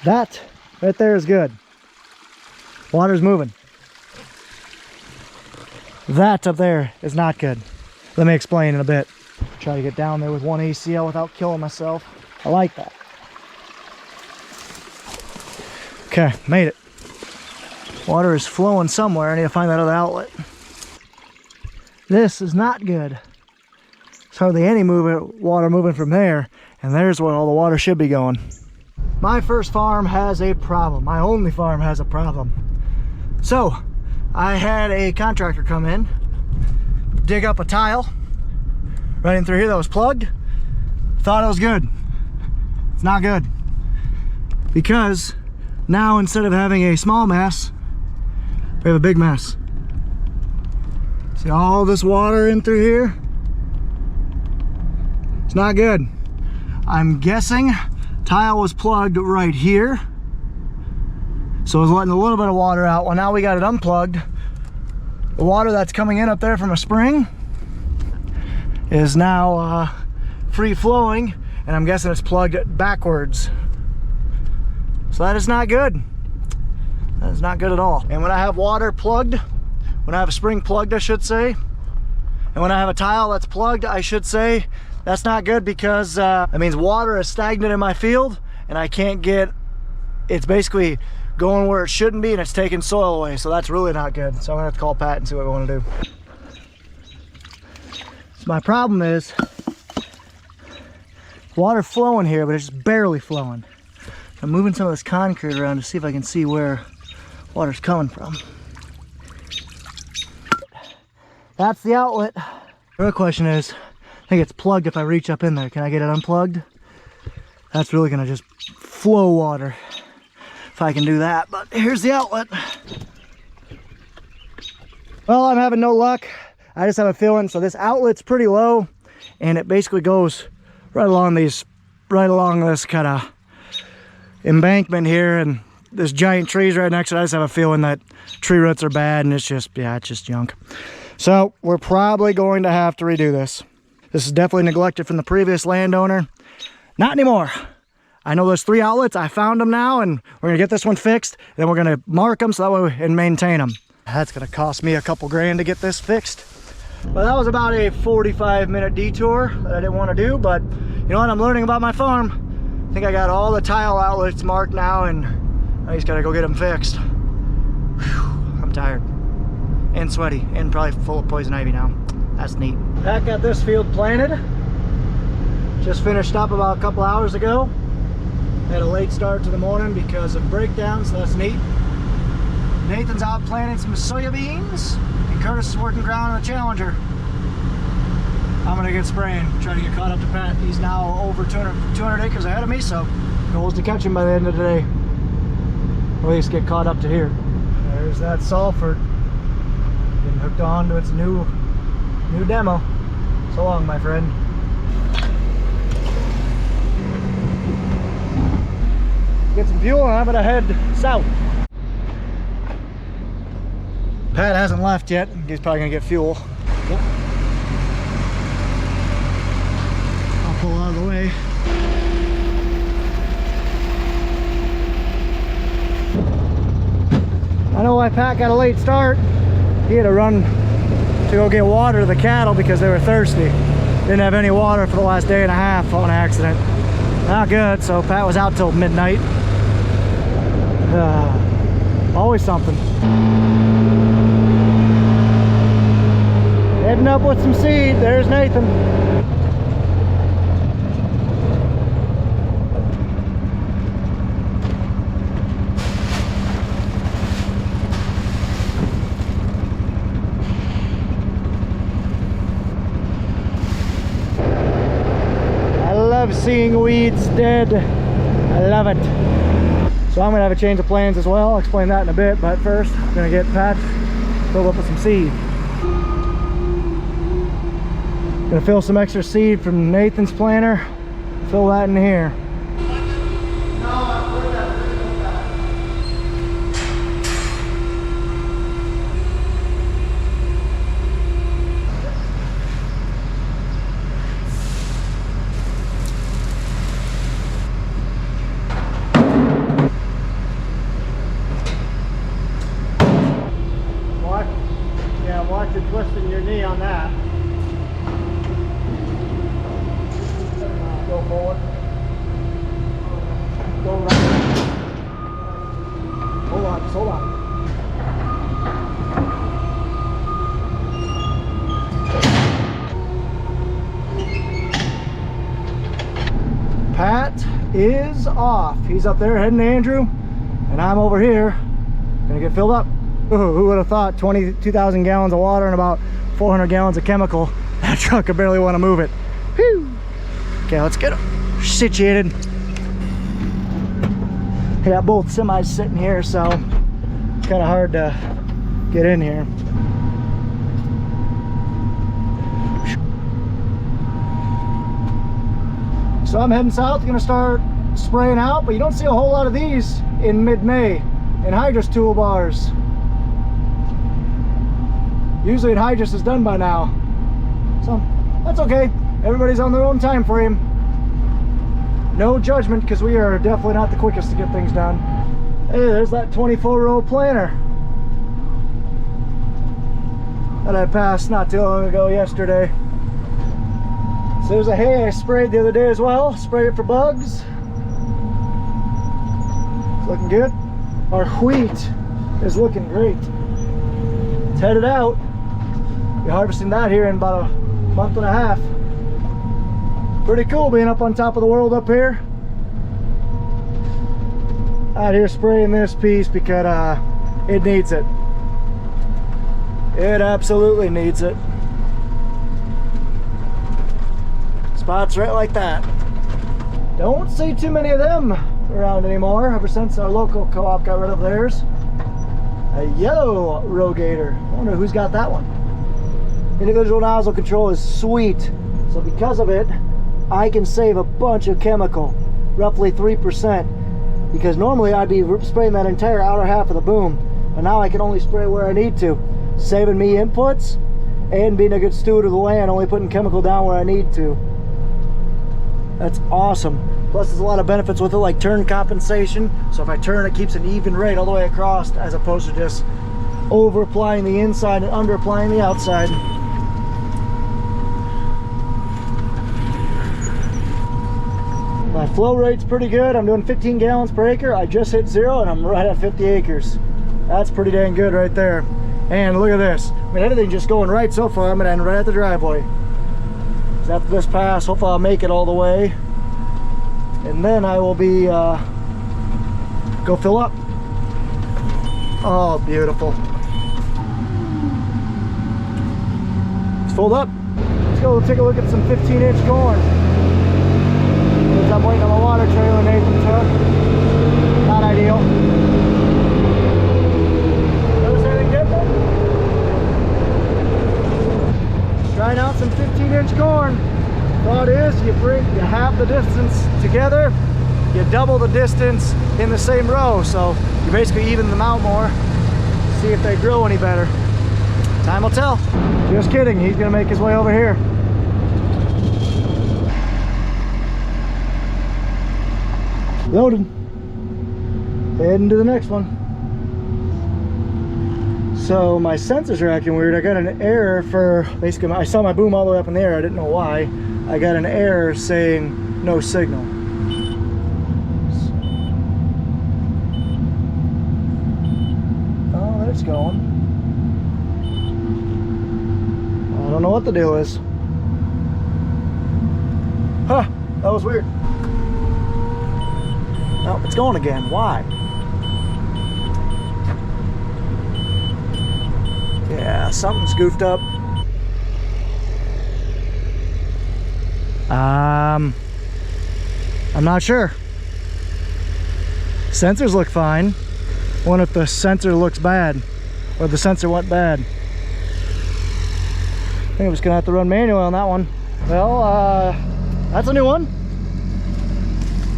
That right there is good. Water's moving. That up there is not good. Let me explain in a bit. Try to get down there with one ACL without killing myself. I like that. Okay, made it. Water is flowing somewhere. I need to find that other outlet. This is not good. There's hardly any water moving from there, and there's where all the water should be going. My first farm has a problem. My only farm has a problem. So, I had a contractor come in, dig up a tile right in through here that was plugged. Thought it was good. It's not good. Because now instead of having a small mess, we have a big mess. See all this water in through here? It's not good. I'm guessing tile was plugged right here. So it was letting a little bit of water out. Well, now we got it unplugged. The water that's coming in up there from a spring is now free flowing, and I'm guessing it's plugged backwards. So that is not good. That is not good at all. And when I have water plugged, when I have a spring plugged, I should say, and when I have a tile that's plugged, I should say, that's not good, because that means water is stagnant in my field and I can't get, it's basically going where it shouldn't be and it's taking soil away. So that's really not good. So I'm gonna have to call Pat and see what we want to do. So my problem is water flowing here, but it's just barely flowing. I'm moving some of this concrete around to see if I can see where water's coming from. That's the outlet. The real question is, I think it's plugged. If I reach up in there, can I get it unplugged? That's really gonna just flow water if I can do that. But here's the outlet. Well, I'm having no luck. I just have a feeling. So this outlet's pretty low, and it basically goes right along this kind of embankment here, and there's giant trees right next to it. I just have a feeling that tree roots are bad, and it's just, yeah, it's just junk. So we're probably going to have to redo this. This is definitely neglected from the previous landowner. Not anymore. I know there's 3 outlets. I found them now, and we're gonna get this one fixed. Then we're gonna mark them so that way we can maintain them. That's gonna cost me a couple grand to get this fixed. Well, that was about a 45-minute detour that I didn't want to do, but you know what? I'm learning about my farm. I think I got all the tile outlets marked now, and I just gotta go get them fixed. Whew, I'm tired and sweaty and probably full of poison ivy now. That's neat. Pat got this field planted. Just finished up about a couple hours ago. Had a late start to the morning because of breakdowns, so that's neat. Nathan's out planting some soybeans, and Curtis is working ground on the Challenger. I'm gonna get spraying, try to get caught up to Pat. He's now over 200 acres ahead of me, so goal is to catch him by the end of the day. Or at least get caught up to here. There's that Salford getting hooked on to its new demo. So long, my friend. Get some fuel and I'm gonna head south. Pat hasn't left yet. He's probably gonna get fuel. Yep. I'll pull out of the way. I know why Pat got a late start. He had to run to go get water to the cattle because they were thirsty. Didn't have any water for the last day and a half on accident. Not good, so Pat was out till midnight. Always something. Heading up with some seed. There's Nathan. I love seeing weeds dead. I love it. So I'm gonna have a change of plans as well. I'll explain that in a bit, but first I'm gonna get Pat filled up with some seed. Gonna fill some extra seed from Nathan's planter, fill that in here. is off. He's up there heading to Andrew, and I'm over here gonna get filled up. Ooh, who would have thought 22,000 gallons of water and about 400 gallons of chemical? That truck could barely want to move it. Whew. Okay, let's get them situated. I got both semis sitting here, so it's kind of hard to get in here. So I'm heading south, gonna start spraying out, but you don't see a whole lot of these in mid-May in hydrous toolbars. Usually hydrous is done by now, so that's okay. Everybody's on their own time frame. No judgment, because we are definitely not the quickest to get things done. Hey, there's that 24-row planter that I passed not too long ago yesterday. So there's a hay I sprayed the other day as well. Sprayed it for bugs. It's looking good. Our wheat is looking great. It's headed out. We're harvesting that here in about a month and a half. Pretty cool being up on top of the world up here. Out here spraying this piece because it needs it. It absolutely needs it. Spots right like that. Don't see too many of them around anymore ever since our local co-op got rid of theirs. A yellow rogator. I wonder who's got that one. Individual nozzle control is sweet. So because of it, I can save a bunch of chemical, roughly 3%. Because normally I'd be spraying that entire outer half of the boom. But now I can only spray where I need to. Saving me inputs and being a good steward of the land, only putting chemical down where I need to. That's awesome. Plus there's a lot of benefits with it, like turn compensation. So if I turn, it keeps an even rate all the way across, as opposed to just over applying the inside and under applying the outside. My flow rate's pretty good. I'm doing 15 gallons per acre. I just hit 0 and I'm right at 50 acres. That's pretty dang good right there. And look at this. I mean, everything's just going right so far. I'm gonna end right at the driveway. After this pass, hopefully I'll make it all the way, and then I will be go fill up. Oh, beautiful. It's filled up. Let's go take a look at some 15-inch corn. As I'm waiting on the water trailer Nathan took. Not ideal. Notice anything different? Trying out some 15-inch corn. Thought is, you halve the distance together, you double the distance in the same row, so you basically even them out more. See if they grow any better. Time will tell. Just kidding, he's gonna make his way over here. Loaded. Heading to the next one. So my sensors are acting weird. I got an error for, basically I saw my boom all the way up in the air. I didn't know why. I got an error saying no signal. Oh, there it's going. I don't know what the deal is. Huh, that was weird. Oh, it's going again. Why? Yeah, something's goofed up. I'm not sure. Sensors look fine. I wonder if the sensor looks bad, or the sensor went bad. I think I'm just gonna have to run manual on that one. Well, that's a new one.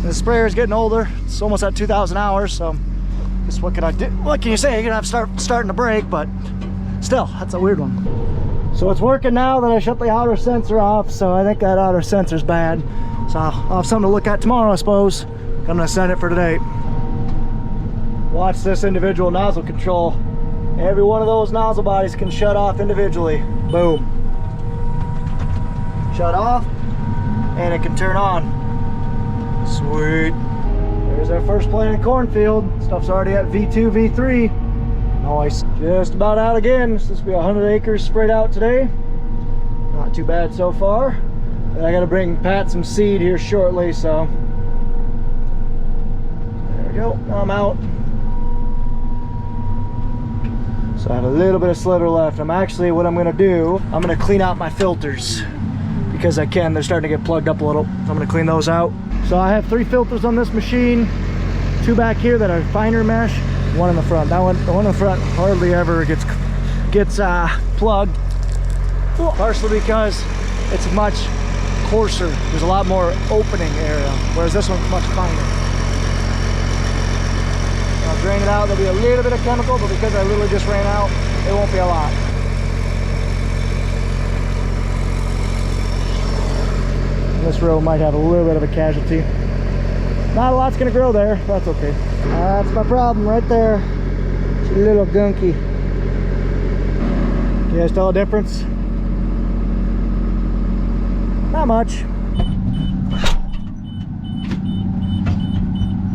The sprayer is getting older. It's almost at 2,000 hours, so just what can I do? What can you say? You're gonna have to starting to break, but still, that's a weird one. So it's working now that I shut the outer sensor off, so I think that outer sensor's bad. So I'll have something to look at tomorrow, I suppose. I'm gonna send it for today. Watch this individual nozzle control. Every one of those nozzle bodies can shut off individually. Boom. Shut off, and it can turn on. Sweet. There's our first planted cornfield. Stuff's already at V2, V3. Nice. Just about out again. This will be 100 acres spread out today. Not too bad so far. And I gotta bring Pat some seed here shortly, so we go. Now I'm out. So I have a little bit of slither left. What I'm gonna do, I'm gonna clean out my filters because I can. They're starting to get plugged up a little. So I'm gonna clean those out. So I have 3 filters on this machine. 2 back here that are finer mesh, 1 in the front. That one, the one in the front hardly ever gets plugged. Partially because it's much coarser. There's a lot more opening area, whereas this one's much finer. I'll drain it out. There'll be a little bit of chemical, but because I literally just ran out, it won't be a lot. This row might have a little bit of a casualty. Not a lot's gonna grow there, but that's okay. That's my problem right there. It's a little gunky. You guys tell a difference? Not much.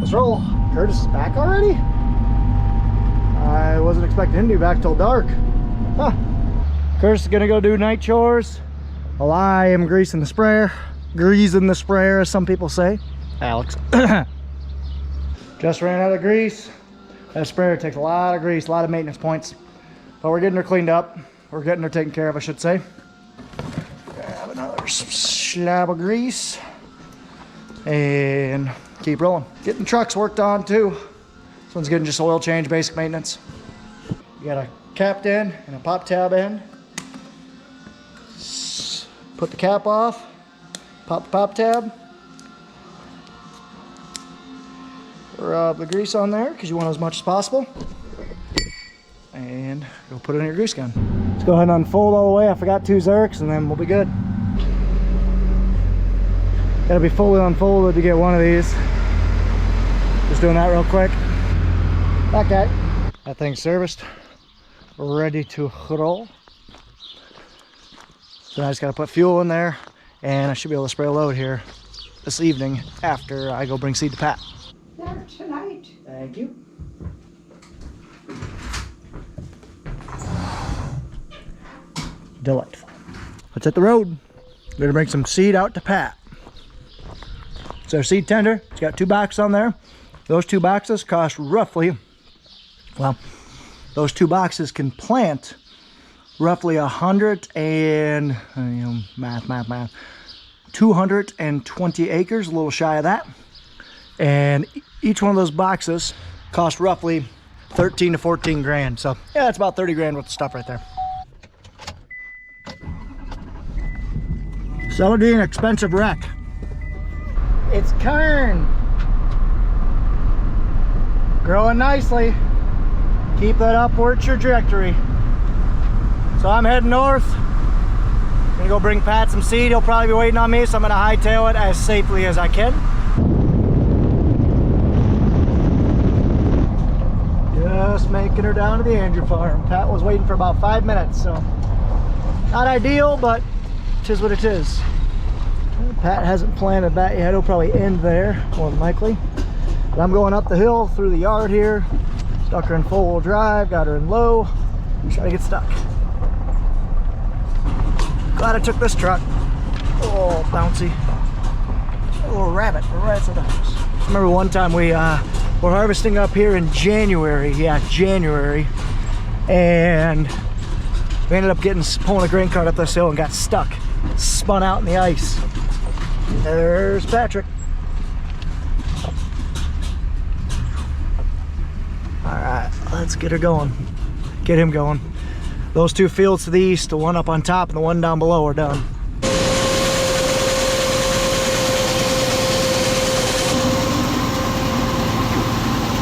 Let's roll. Curtis is back already? I wasn't expecting him to be back till dark. Huh. Curtis is gonna go do night chores while I am greasing the sprayer. Greasing the sprayer, as some people say. Alex. Just ran out of grease. That sprayer takes a lot of grease, a lot of maintenance points. But we're getting her cleaned up. We're getting her taken care of, I should say. Grab another slab of grease. And keep rolling. Getting trucks worked on too. This one's getting just oil change, basic maintenance. You got a capped end and a pop tab end. Put the cap off. Pop the pop tab. Rub the grease on there because you want as much as possible. And go put it in your grease gun. Let's go ahead and unfold all the way. I forgot 2 Zerks and then we'll be good. Gotta be fully unfolded to get one of these. Just doing that real quick. Okay. That thing's serviced. Ready to roll. So now I just gotta put fuel in there and I should be able to spray a load here this evening after I go bring seed to Pat. There tonight. Thank you. Delightful. Let's hit the road. We're gonna bring some seed out to Pat. It's our seed tender. It's got 2 boxes on there. Those 2 boxes cost roughly, well, those 2 boxes can plant roughly 220 acres, a little shy of that. And each one of those boxes cost roughly 13 to 14 grand. So yeah, that's about 30 grand worth of stuff right there. So it'd be an expensive wreck. It's corn. Growing nicely. Keep that upward trajectory. So I'm heading north. Gonna go bring Pat some seed. He'll probably be waiting on me, so I'm gonna hightail it as safely as I can. Just making her down to the Andrew farm. Pat was waiting for about 5 minutes, so not ideal, but it is what it is. Pat hasn't planted that yet. He'll probably end there, more than likely. But I'm going up the hill through the yard here. Stuck her in 4-wheel drive, got her in low. I'm trying to get stuck. Glad I took this truck. Oh, bouncy. A little rabbit. Rats in the house. Remember one time we were harvesting up here in January. Yeah, January. And we ended up pulling a grain cart up this hill and got stuck. Spun out in the ice. There's Patrick. Alright, let's get her going. Get him going. Those 2 fields to the east, the one up on top and the one down below, are done.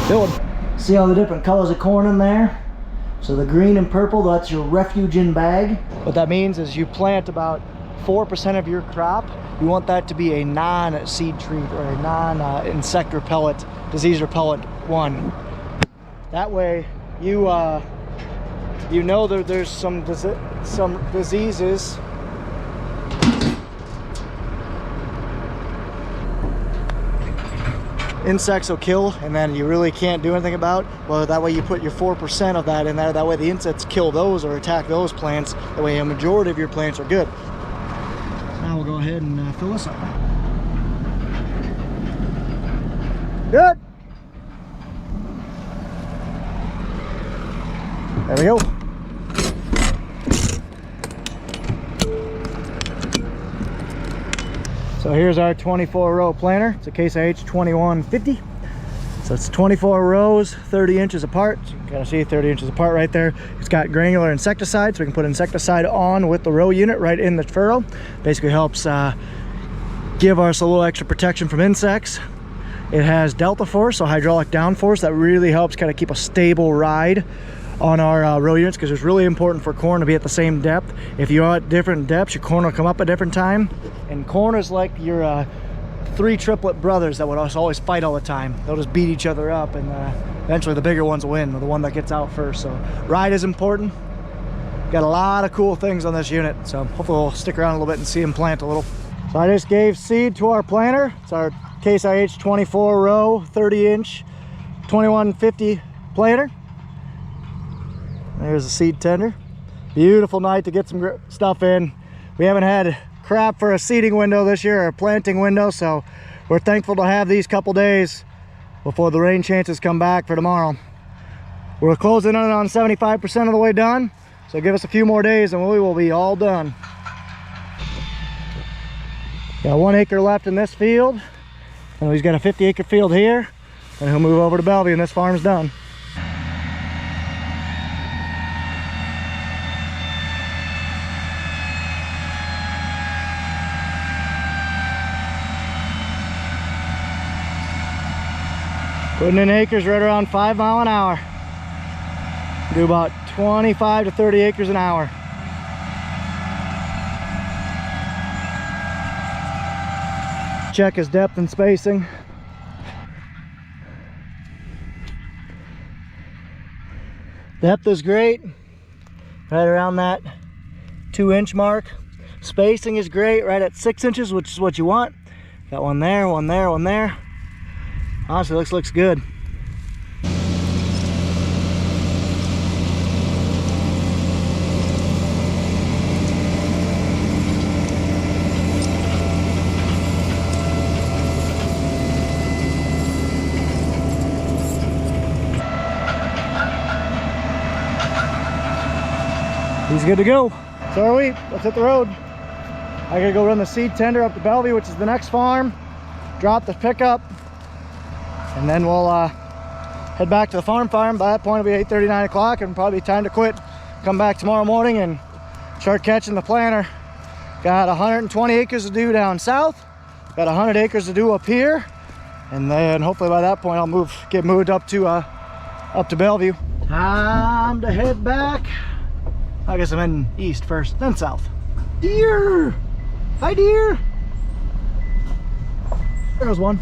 Good. See all the different colors of corn in there? So the green and purple, that's your refuge in bag. What that means is you plant about 4% of your crop. You want that to be a non-seed treat or a non-insect repellent, disease repellent one. That way you know that there's some diseases insects will kill and then you really can't do anything about. Well, that way you put your 4% of that in there. That way the insects kill those or attack those plants. That way a majority of your plants are good. Now we'll go ahead and fill this up. Good. There we go. So here's our 24 row planter. It's a Case IH 2150. So it's 24 rows, 30 inches apart. So you can kind of see 30 inches apart right there. It's got granular insecticide, so we can put insecticide on with the row unit right in the furrow. Basically helps give us a little extra protection from insects. It has delta force, so hydraulic downforce, that really helps kind of keep a stable ride on our row units, because it's really important for corn to be at the same depth. If you're at different depths, your corn will come up at different time. And corn is like your three triplet brothers that would always fight all the time. They'll just beat each other up, and eventually the bigger ones will win, or the one that gets out first. So ride is important. Got a lot of cool things on this unit, so hopefully we'll stick around a little bit and see them plant a little. So I just gave seed to our planter. It's our Case IH 24 row 30 inch 2150 planter. There's a seed tender. Beautiful night to get some stuff in. We haven't had crap for a seeding window this year, or a planting window, so we're thankful to have these couple days before the rain chances come back for tomorrow. We're closing in on 75% of the way done, so give us a few more days and we will be all done. Got 1 acre left in this field, and he's got a 50 acre field here, and he'll move over to Bellevue and this farm's done. Putting in acres right around 5 miles an hour. Do about 25 to 30 acres an hour. Check his depth and spacing. Depth is great, right around that 2 inch mark. Spacing is great, right at 6 inches, which is what you want. Got one there, one there, one there. Honestly, looks good. He's good to go. So are we. Let's hit the road. I gotta go run the seed tender up to Bellevue, which is the next farm. Drop the pickup. And then we'll head back to the farm. By that point it'll be 8:30, 9 o'clock, and probably time to quit. Come back tomorrow morning and start catching the planter. Got 120 acres to do down south. Got 100 acres to do up here. And then hopefully by that point I'll get moved up to Bellevue. Time to head back. I guess I'm heading east first, then south. Deer! Hi, deer! There was one.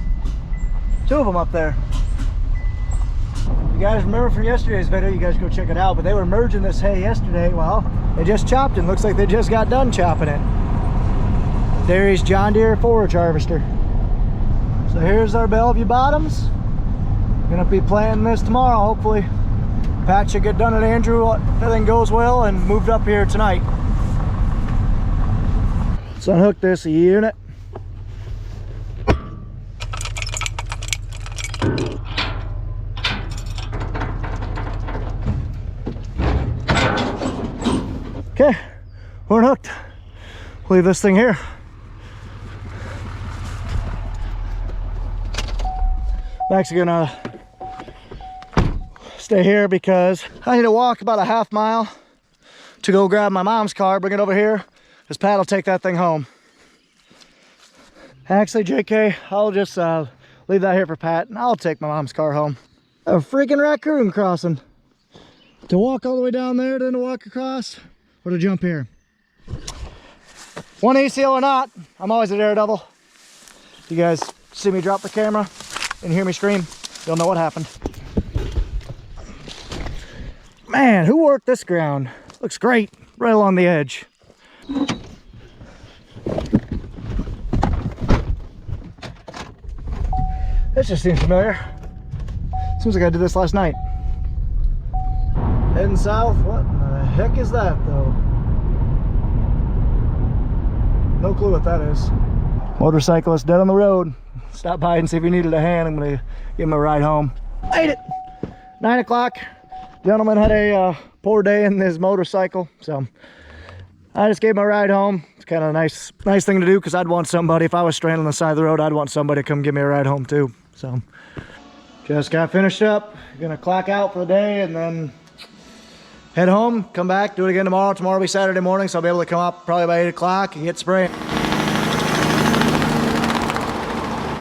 2 of them up there. You guys remember from yesterday's video, you guys go check it out, but they were merging this hay yesterday. Well, they just chopped it. Looks like they just got done chopping it. There's John Deere forage harvester. So here's our Bellevue bottoms. Gonna be planting this tomorrow, hopefully. Patch should get done at Andrew if everything goes well, and moved up here tonight. Let's unhook this unit. Okay, we're unhooked. Leave this thing here. I'm actually gonna stay here because I need to walk about a half mile to go grab my mom's car, bring it over here, because Pat will take that thing home. Actually, JK, I'll just leave that here for Pat, and I'll take my mom's car home. A freaking raccoon crossing. To walk all the way down there, then to walk across, or to jump here. One ACL or not, I'm always a daredevil. If you guys see me drop the camera and hear me scream, you'll know what happened. Man, who worked this ground? Looks great, right along the edge. This just seems familiar. Seems like I did this last night. Heading south, what in the heck is that though? No clue what that is. Motorcyclist dead on the road. Stop by and see if you needed a hand. I'm gonna give him a ride home. Made it! 9 o'clock. Gentleman had a poor day in his motorcycle, so I just gave him a ride home. It's kind of a nice thing to do, because I'd want somebody, if I was stranded on the side of the road, I'd want somebody to come give me a ride home too. So just got finished up, gonna clock out for the day and then head home, come back, do it again tomorrow. Tomorrow will be Saturday morning, so I'll be able to come up probably by 8 o'clock and get spraying.